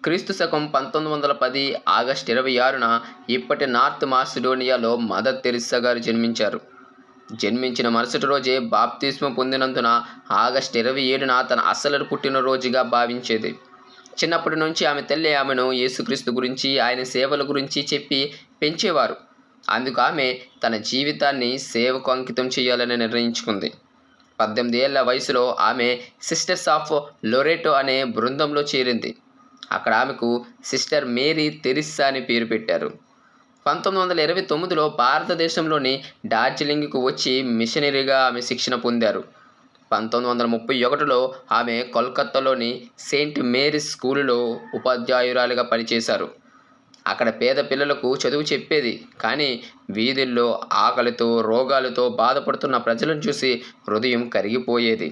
క్రీస్తు శకం 1910 ఆగస్టు 26న ఇప్పటి నార్త్ మాసిడోనియాలో మదర్ తెరిస్సా గారు జన్మించారు. జన్మించిన మరుసటి రోజే బాప్తిస్మం పొందినందున ఆగస్టు 27న తన అసలు పుట్టినరోజుగా భావించేది. చిన్నప్పటి నుంచి ఆమె తల్లి ఆమెను యేసుక్రీస్తు గురించి, ఆయన సేవల గురించి చెప్పి పెంచేవారు. అందుకు ఆమె తన జీవితాన్ని సేవకు అంకితం చేయాలని నిర్ణయించుకుంది. 18 ఏళ్ల వయసులో ఆమె సిస్టర్స్ ఆఫ్ లొరెటో అనే బృందంలో చేరింది. అక్కడ ఆమెకు సిస్టర్ మేరీ తెరిస్సా అని పేరు పెట్టారు. 1929లో భారతదేశంలోని డార్జిలింగ్కు వచ్చి మిషనరీగా ఆమె శిక్షణ పొందారు. 1931లో ఆమె కోల్కతాలోని సెయింట్ మేరీస్ స్కూలులో ఉపాధ్యాయురాలిగా పనిచేశారు. అక్కడ పేద పిల్లలకు చదువు చెప్పేది. కానీ వీధుల్లో ఆకలితో, రోగాలతో బాధపడుతున్న ప్రజలను చూసి హృదయం కరిగిపోయేది.